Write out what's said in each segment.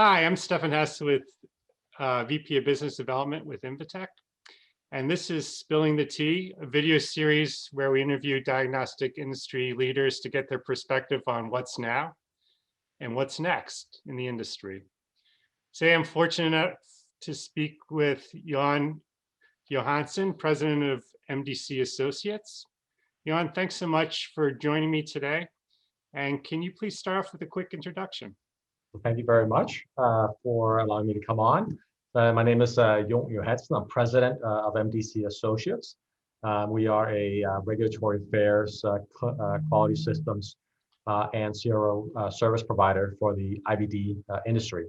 Hi, I'm Stefan Hess with VP of Business Development with Invitech. And this is Spilling the Tea, a video series where we interview diagnostic industry leaders to get their perspective on what's now and what's next in the industry. Today, I'm fortunate enough to speak with Johansen, President of MDC Associates. Joen, thanks so much for joining me today. And can you please start off with a quick introduction? Thank you very much for allowing me to come on. My name is Johansen. I'm president of MDC Associates. We are a regulatory affairs, quality systems, and CRO service provider for the IVD industry.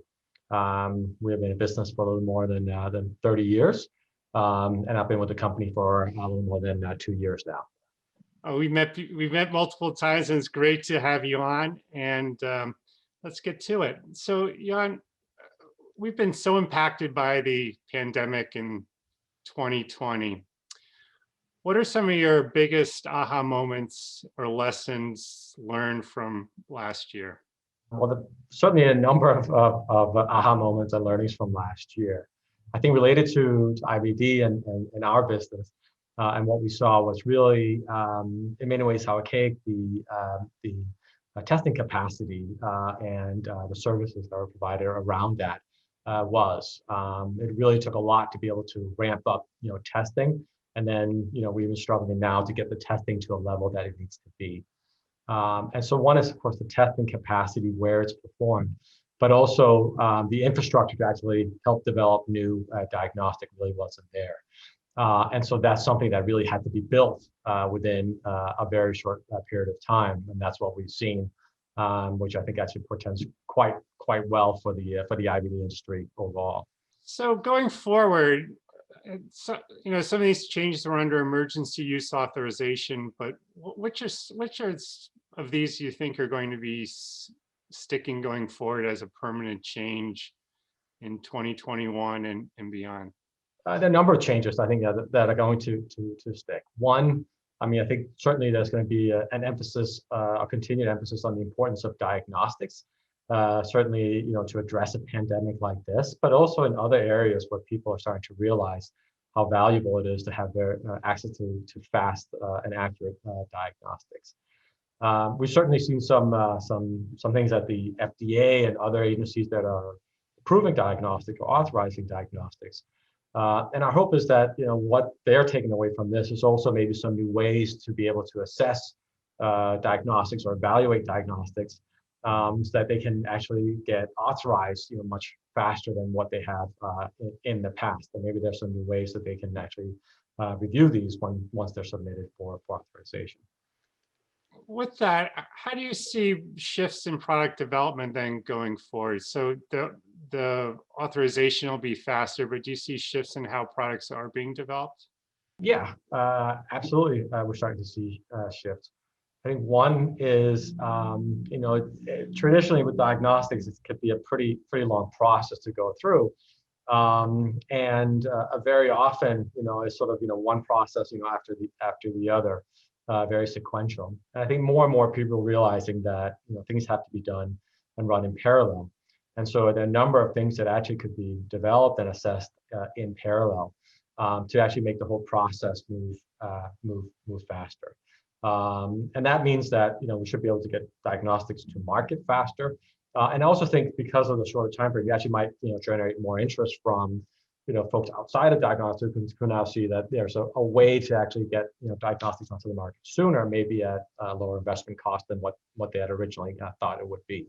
We have been in business for a little more than 30 years, and I've been with the company for a little more than 2 years now. We've met multiple times, and it's great to have you on. And let's get to it. So, Joen, we've been so impacted by the pandemic in 2020. What are some of your biggest aha moments or lessons learned from last year? Well, certainly a number of aha moments and learnings from last year. I think related to IVD and our business, and what we saw was really, in many ways, how archaic the testing capacity and the services that were provided around that was. It really took a lot to be able to ramp up, testing, and then, we're even struggling now to get the testing to a level that it needs to be. And so one is, of course, the testing capacity where it's performed, but also the infrastructure to actually help develop new diagnostic really wasn't there. And so that's something that really had to be built within a very short period of time, and that's what we've seen, which I think actually portends quite well for the IVD industry overall. So going forward, some of these changes are under emergency use authorization, but which of these do you think are going to be sticking going forward as a permanent change in 2021 and beyond? There are a number of changes I think that are going to stick. One, I think certainly there's going to be an emphasis, a continued emphasis on the importance of diagnostics, certainly, to address a pandemic like this, but also in other areas where people are starting to realize how valuable it is to have their access to fast and accurate diagnostics. We've certainly seen some things at the FDA and other agencies that are approving diagnostics or authorizing diagnostics. And our hope is that what they're taking away from this is also maybe some new ways to be able to assess diagnostics or evaluate diagnostics, so that they can actually get authorized much faster than what they have in the past. And maybe there's some new ways that they can actually review these once they're submitted for authorization. With that, how do you see shifts in product development then going forward? So the authorization will be faster, but do you see shifts in how products are being developed? Yeah, absolutely. We're starting to see shifts. I think one is, traditionally with diagnostics, it could be a pretty long process to go through. And very often, it's sort of, one process, after the other. Very sequential. And I think more and more people are realizing that things have to be done and run in parallel. And so there are a number of things that actually could be developed and assessed in parallel to actually make the whole process move faster. And that means that we should be able to get diagnostics to market faster. And I also think because of the shorter time period, we actually might generate more interest from folks outside of diagnostics who now see that there's a way to actually get diagnostics onto the market sooner, maybe at a lower investment cost than what they had originally thought it would be.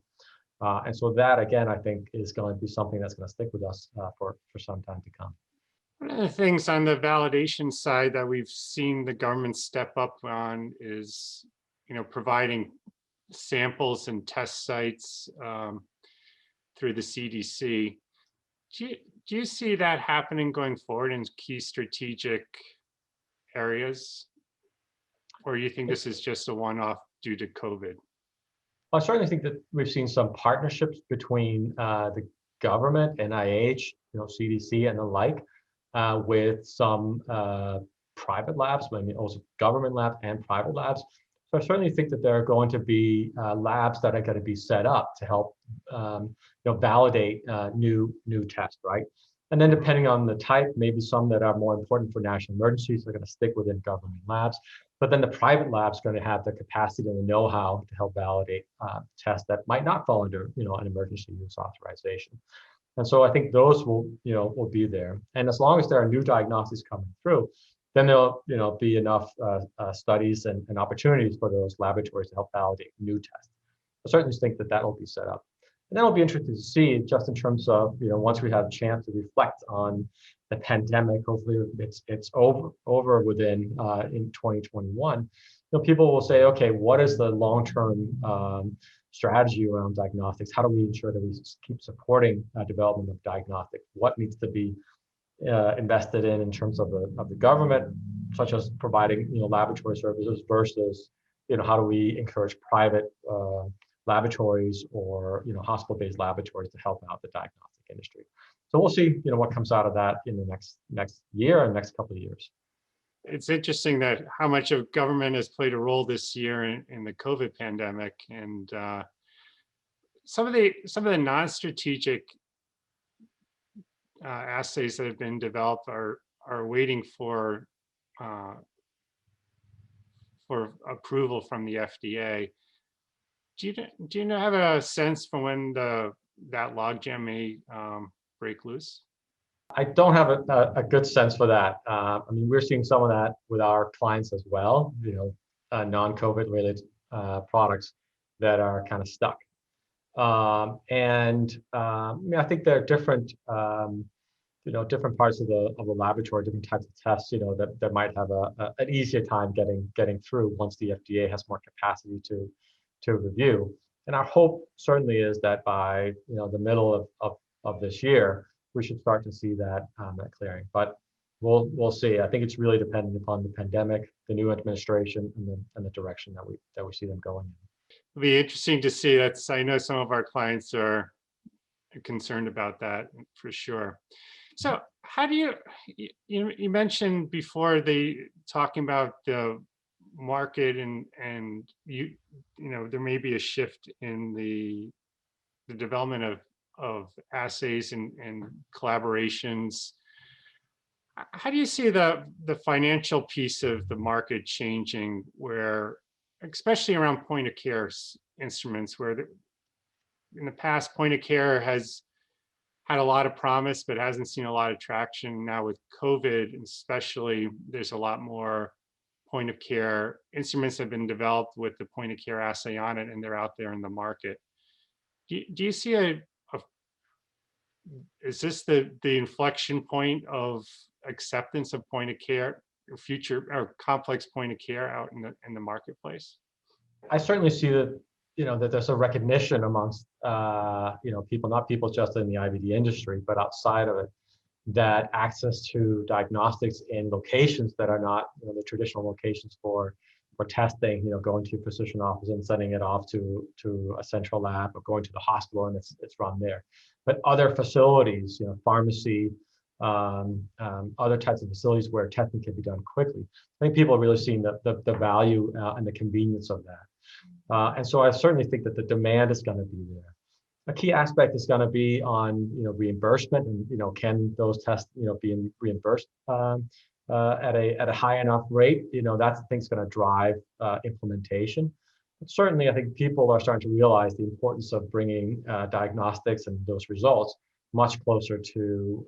And so that, again, I think is going to be something that's going to stick with us for some time to come. One of the things on the validation side that we've seen the government step up on is, providing samples and test sites through the CDC. Do you see that happening going forward in key strategic areas? Or do you think this is just a one-off due to COVID? I certainly think that we've seen some partnerships between the government, NIH, CDC and the like, with some private labs, also government labs and private labs, So I certainly think that there are going to be labs that are going to be set up to help validate new tests, right? And then depending on the type, maybe some that are more important for national emergencies are going to stick within government labs. But then the private lab's going to have the capacity and the know-how to help validate tests that might not fall under an emergency use authorization. And so I think those will be there. And as long as there are new diagnostics coming through, then there'll be enough studies and opportunities for those laboratories to help validate new tests. I certainly think that that will be set up. And then it'll be interesting to see, just in terms of once we have a chance to reflect on the pandemic. Hopefully, it's over within in 2021. People will say, okay, what is the long-term strategy around diagnostics? How do we ensure that we keep supporting development of diagnostics? What needs to be invested in terms of the government, such as providing laboratory services versus how do we encourage private laboratories or hospital-based laboratories to help out the diagnostic industry. So we'll see what comes out of that in the next year and next couple of years. It's interesting that how much of government has played a role this year in the COVID pandemic, and some of the non-strategic assays that have been developed are waiting for approval from the FDA. Do you have a sense for when that logjam may break loose? I don't have a good sense for that. I mean, we're seeing some of that with our clients as well. Non-COVID related products that are kind of stuck. I think there are different different parts of the laboratory, different types of tests, that might have an easier time getting through once the FDA has more capacity to review. And our hope certainly is that by the middle of this year, we should start to see that clearing. But we'll see. I think it's really dependent upon the pandemic, the new administration, and the direction that we see them going in. It'll be interesting to see. I know some of our clients are concerned about that for sure. So how do you mentioned before talking about the market and there may be a shift in the development of assays and collaborations. How do you see the financial piece of the market changing, where especially around point of care instruments, where in the past point of care has had a lot of promise but hasn't seen a lot of traction. Now with COVID especially, there's a lot more point of care instruments have been developed with the point of care assay on it, and they're out there in the market. Do you see is this the inflection point of acceptance of point of care, future or complex point of care out in the marketplace? I certainly see that that there's a recognition amongst people, not people just in the IVD industry, but outside of it, that access to diagnostics in locations that are not the traditional locations for testing, going to your physician office and sending it off to a central lab, or going to the hospital and it's run there. But other facilities, pharmacy, other types of facilities where testing can be done quickly. I think people are really seeing the value and the convenience of that. And so I certainly think that the demand is going to be there. A key aspect is going to be on reimbursement, and can those tests be reimbursed at a high enough rate. That's the thing's going to drive implementation. But certainly, I think people are starting to realize the importance of bringing diagnostics and those results much closer to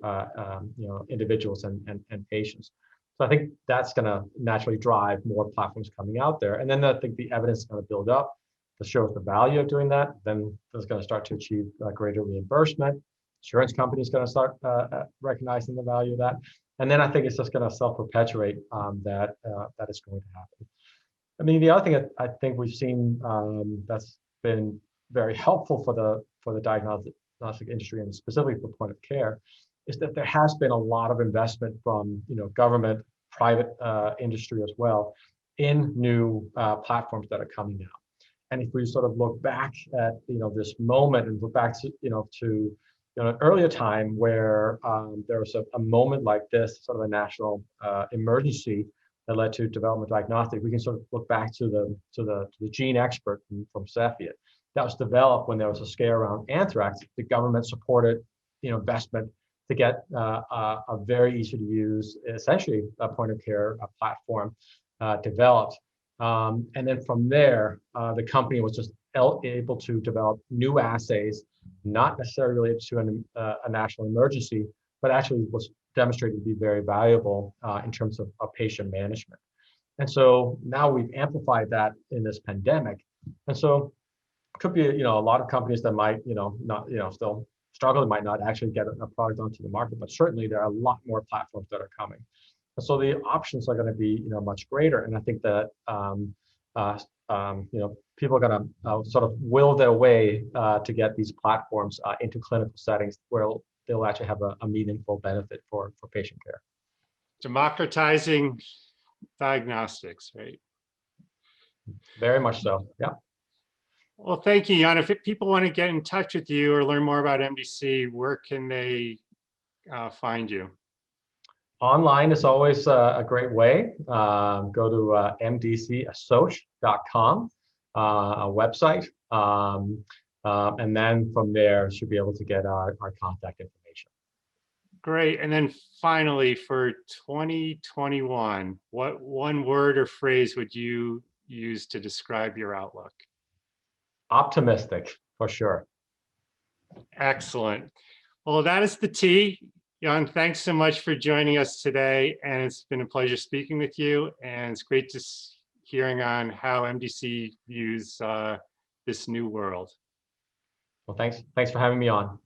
individuals and patients. So I think that's going to naturally drive more platforms coming out there. And then I think the evidence is going to build up to show us the value of doing that. Then it's going to start to achieve greater reimbursement. Insurance companies going to start recognizing the value of that. And then I think it's just going to self-perpetuate that is going to happen. I mean, the other thing I think we've seen that's been very helpful for the diagnostic industry, and specifically for point of care, is that there has been a lot of investment from government, private industry as well, in new platforms that are coming out. And if we sort of look back at this moment and look back to an earlier time where there was a moment like this, sort of a national emergency, that led to development of diagnostic, we can sort of look back to the gene expert from Cepheid. That was developed when there was a scare around anthrax. The government supported, investment to get a very easy to use, essentially a point of care platform developed. And then from there, the company was just able to develop new assays, not necessarily related to a national emergency, but actually was demonstrated to be very valuable in terms of patient management. And so now we've amplified that in this pandemic. And so it could be, a lot of companies that might, not, still struggle, might not actually get a product onto the market, but certainly there are a lot more platforms that are coming. And so the options are going to be, much greater. And I think that, people are going to sort of will their way to get these platforms into clinical settings where they'll actually have a meaningful benefit for patient care. Democratizing diagnostics, right? Very much so, yeah. Well, thank you, Jan. If people want to get in touch with you or learn more about MDC, where can they find you? Online is always a great way. Go to mdcassoc.com, a website, and then from there should be able to get our contact information. Great. And then finally, for 2021, what one word or phrase would you use to describe your outlook? Optimistic, for sure. Excellent. Well, that is the T. Jan, thanks so much for joining us today. And it's been a pleasure speaking with you. And it's great to hearing on how MDC views this new world. Well, thanks for having me on.